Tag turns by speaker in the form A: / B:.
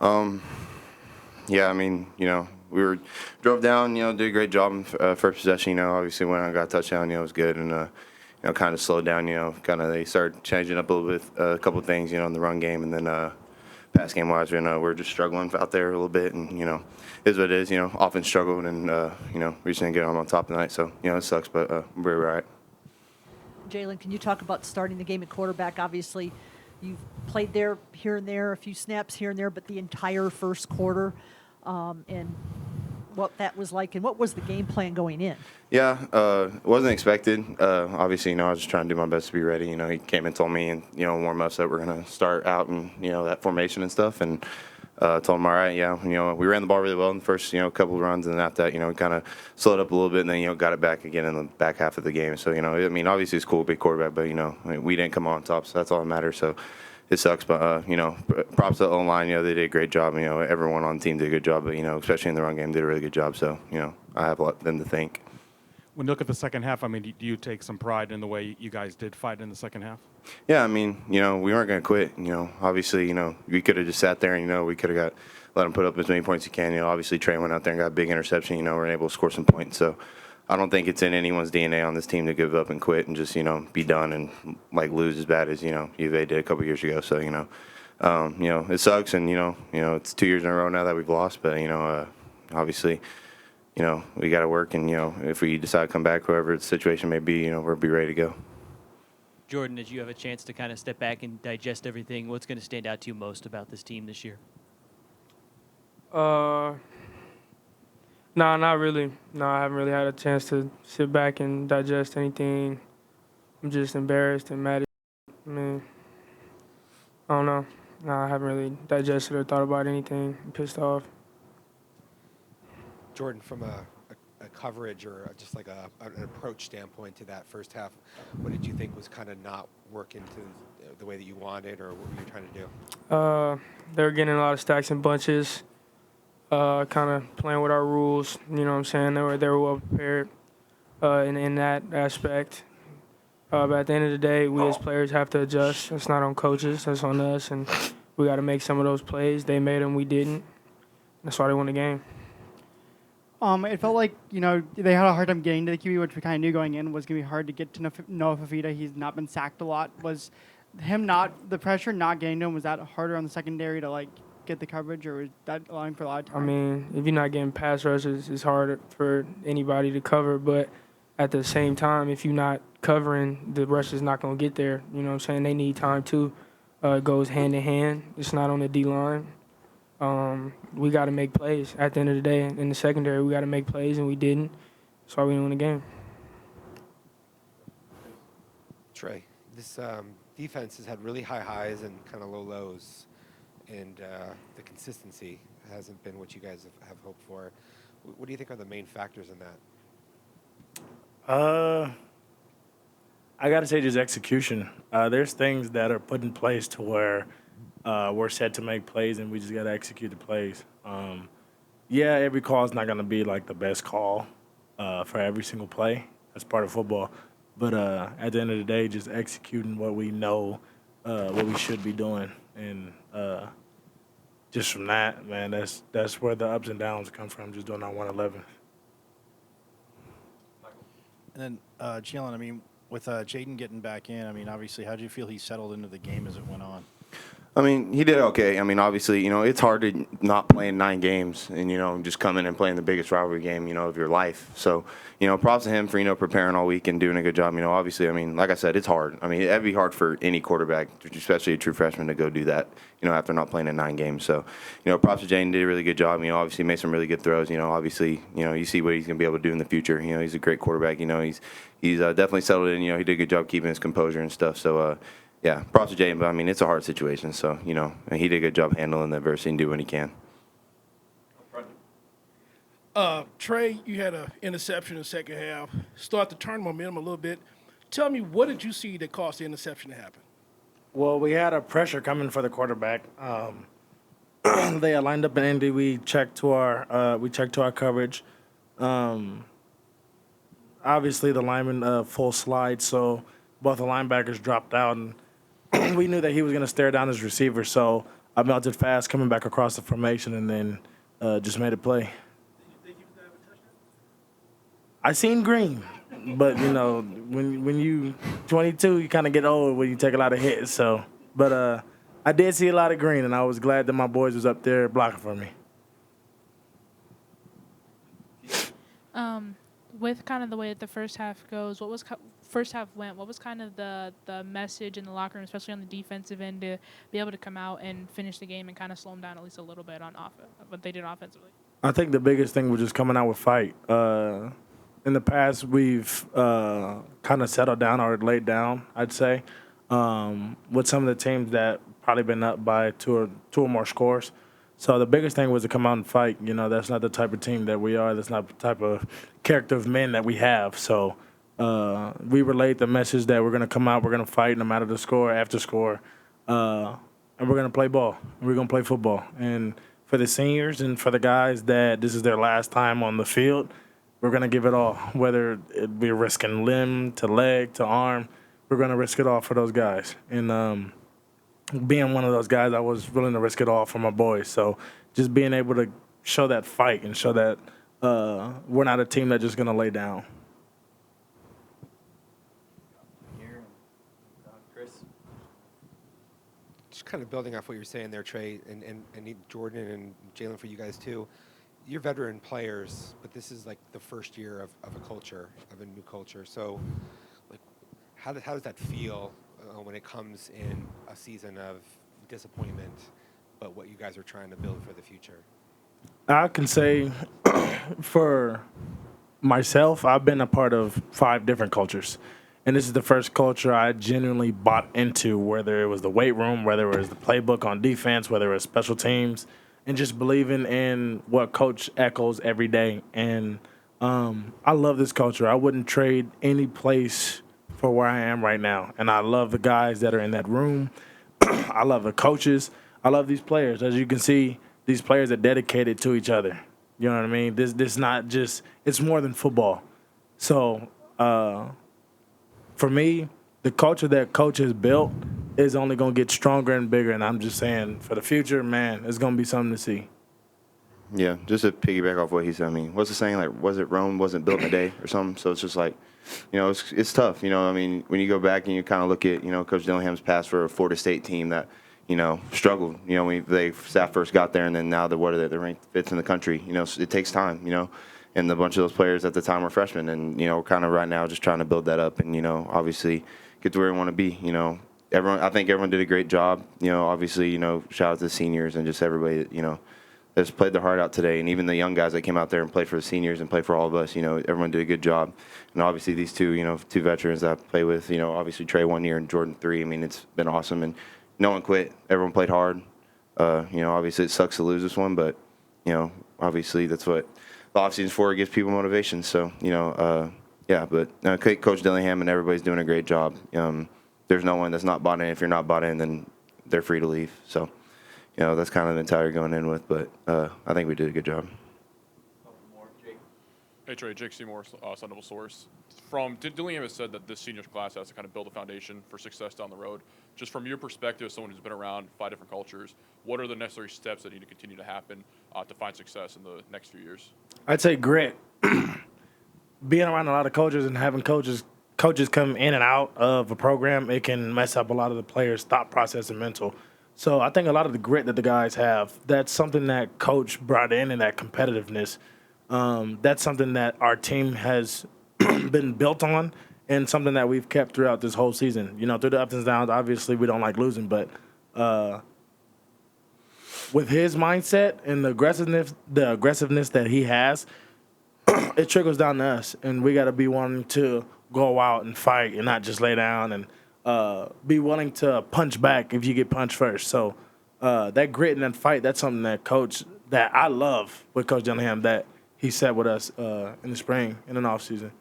A: Um, yeah, I mean, drove down, did a great job in first possession. Obviously when I got a touchdown, it was good, and kind of slowed down. Kind of they started changing up a little bit, a couple of things, in the run game, and then pass game wise, we're just struggling out there a little bit, and is what it is. Offense struggled, and we just didn't get on top tonight. So it sucks, but we're all right.
B: Jalin, can you talk about starting the game at quarterback? Obviously, you've played there, here and there, a few snaps here and there, but the entire first quarter, and what that was like, and what was the game plan going in?
A: Yeah, it wasn't expected. Obviously, I was just trying to do my best to be ready. He came and told me, and warm us that we're gonna start out and that formation and stuff, and told him, all right, yeah, we ran the ball really well in the first couple of runs, and then after that, we kind of slowed up a little bit, and then got it back again in the back half of the game. So I mean, obviously it's cool, big quarterback, but we didn't come on top, so that's all that matters. So it sucks, but props to the O-line. They did a great job. Everyone on the team did a good job, but especially in the run game, did a really good job. So I have a lot them to thank.
C: When you look at the second half, I mean, do you take some pride in the way you guys did fight in the second half?
A: Yeah, I mean, we weren't going to quit. Obviously, we could have just sat there and, we could have let them put up as many points as you can. Obviously, Trey went out there and got a big interception. We're able to score some points. So I don't think it's in anyone's DNA on this team to give up and quit and just, be done and, lose as bad as, U of A did a couple years ago. So, it sucks. And, it's 2 years in a row now that we've lost. But, obviously, we got to work. And, if we decide to come back, whoever the situation may be, we'll be ready to go.
D: Jordan, as you have a chance to kind of step back and digest everything, what's going to stand out to you most about this team this year?
E: No, not really. No, I haven't really had a chance to sit back and digest anything. I'm just embarrassed and mad. I mean, I don't know. No, I haven't really digested or thought about anything. I'm pissed off.
F: Jordan, from a coverage or just like an approach standpoint to that first half, what did you think was kind of not working to the way that you wanted, or what were you trying to do?
E: They were getting a lot of stacks and bunches, kind of playing with our rules. You know what I'm saying? They were well prepared in that aspect. But at the end of the day, we as players have to adjust. That's not on coaches. That's on us, and we got to make some of those plays. They made them. We didn't. That's why they won the game.
G: It felt like, they had a hard time getting to the QB, which we kind of knew going in was going to be hard to get to Noah Fafita. He's not been sacked a lot. Was the pressure not getting to him, was that harder on the secondary to, get the coverage, or was that allowing for a lot of time?
E: I mean, if you're not getting pass rushes, it's hard for anybody to cover. But at the same time, if you're not covering, the rush is not going to get there. You know what I'm saying? They need time, too. It goes hand in hand. It's not on the D-line. We got to make plays. At the end of the day, in the secondary, we got to make plays, and we didn't. That's why we didn't win the game.
F: Trey, this defense has had really high highs and kind of low lows, and the consistency hasn't been what you guys have hoped for. What do you think are the main factors in that?
H: I got to say just execution. There's things that are put in place to where we're set to make plays, and we just got to execute the plays. Yeah, every call is not going to be the best call for every single play. That's part of football. But at the end of the day, just executing what we know, what we should be doing. And just from that, man, that's where the ups and downs come from, just doing our 111.
I: And then, Jalin, I mean, with Jaden getting back in, I mean, obviously, how do you feel he settled into the game as it went on?
A: I mean, he did okay. I mean, obviously, it's hard to not play in 9 games and, just come in and playing the biggest rivalry game, of your life. So, props to him for, preparing all week and doing a good job. Obviously, I mean, like I said, it's hard. I mean, it'd be hard for any quarterback, especially a true freshman, to go do that, after not playing in 9 games. So, props to Jane, did a really good job. Obviously made some really good throws. Obviously, you see what he's going to be able to do in the future. He's a great quarterback. He's definitely settled in. He did a good job keeping his composure and stuff. So, yeah, props to Jaden, but I mean, it's a hard situation. So, and he did a good job handling the adversity and do what he can.
J: Trey, you had an interception in the second half. Start to turn momentum a little bit. Tell me, what did you see that caused the interception to happen?
H: Well, we had a pressure coming for the quarterback. They had lined up in Indy. We checked to our coverage. Obviously, the lineman full slide, so both the linebackers dropped out, and we knew that he was going to stare down his receiver. So I melted fast coming back across the formation and then just made a play. I seen green, but when you 22, you kind of get old when you take a lot of hits. So, but I did see a lot of green, and I was glad that my boys was up there blocking for me.
K: With kind of the way that the first half goes, first half went? What was kind of the message in the locker room, especially on the defensive end, to be able to come out and finish the game and kind of slow them down at least a little bit on what they did offensively?
H: I think the biggest thing was just coming out with fight. In the past, we've kind of settled down or laid down, I'd say, with some of the teams that probably been up by two or more scores. So the biggest thing was to come out and fight. That's not the type of team that we are. That's not the type of character of men that we have. So we relayed the message that we're going to come out, we're going to fight no matter the score, after score, and we're going to play ball. We're going to play football. And for the seniors and for the guys that this is their last time on the field, we're going to give it all, whether it be risking limb to leg to arm. We're going to risk it all for those guys. And being one of those guys, I was willing to risk it all for my boys. So just being able to show that fight and show that we're not a team that's just going to lay down.
F: Just kind of building off what you're saying there, Trey, and Jordan and Jalin, for you guys too. You're veteran players, but this is like the first year of a culture, of a new culture. So, like, how does that feel when it comes in a season of disappointment, but what you guys are trying to build for the future?
H: I can say for myself, I've been a part of 5 different cultures. And this is the first culture I genuinely bought into, whether it was the weight room, whether it was the playbook on defense, whether it was special teams, and just believing in what Coach echoes every day. And I love this culture. I wouldn't trade any place for where I am right now. And I love the guys that are in that room. I love the coaches. I love these players. As you can see, these players are dedicated to each other. You know what I mean? This not just – it's more than football. So for me, the culture that Coach has built is only going to get stronger and bigger. And I'm just saying, for the future, man, it's going to be something to see.
A: Yeah, just to piggyback off what he said, I mean, what's the saying? Like, was it Rome wasn't built in a day or something? So it's just like, it's tough. I mean, when you go back and you kind of look at, Coach Dillingham's past for a Florida State team that, struggled. When they staff first got there, and then now they're ranked 5th in the country. It takes time. And a bunch of those players at the time were freshmen, and we're kind of right now just trying to build that up, and obviously get to where we want to be. I think everyone did a great job. Obviously, shout out to the seniors and just everybody that that's played their heart out today, and even the young guys that came out there and played for the seniors and played for all of us. Everyone did a good job, and obviously these two veterans that I play with. Obviously Trey 1 year and Jordan 3. I mean, it's been awesome, and no one quit. Everyone played hard. Obviously it sucks to lose this one, but obviously that's what the offseason's for. It gives people motivation. So yeah, but Coach Dillingham and everybody's doing a great job. There's no one that's not bought in. If you're not bought in, then they're free to leave. So. That's kind of the entire going in with, but I think we did a good job.
L: Hey, Trey, Jake Seymour, Sun Devil Source. Dillingham has said that this seniors class has to kind of build a foundation for success down the road. Just from your perspective, as someone who's been around 5 different cultures, what are the necessary steps that need to continue to happen to find success in the next few years?
H: I'd say grit. Being around a lot of coaches and having coaches come in and out of a program, it can mess up a lot of the players' thought process and mental. So I think a lot of the grit that the guys have, that's something that Coach brought in, and that competitiveness, that's something that our team has been built on, and something that we've kept throughout this whole season. Through the ups and downs, obviously we don't like losing, but with his mindset and the aggressiveness that he has, it trickles down to us, and we got to be wanting to go out and fight and not just lay down and be willing to punch back if you get punched first. So that grit and that fight, that's something that I love with Coach Dillingham that he set with us in the spring in an off season.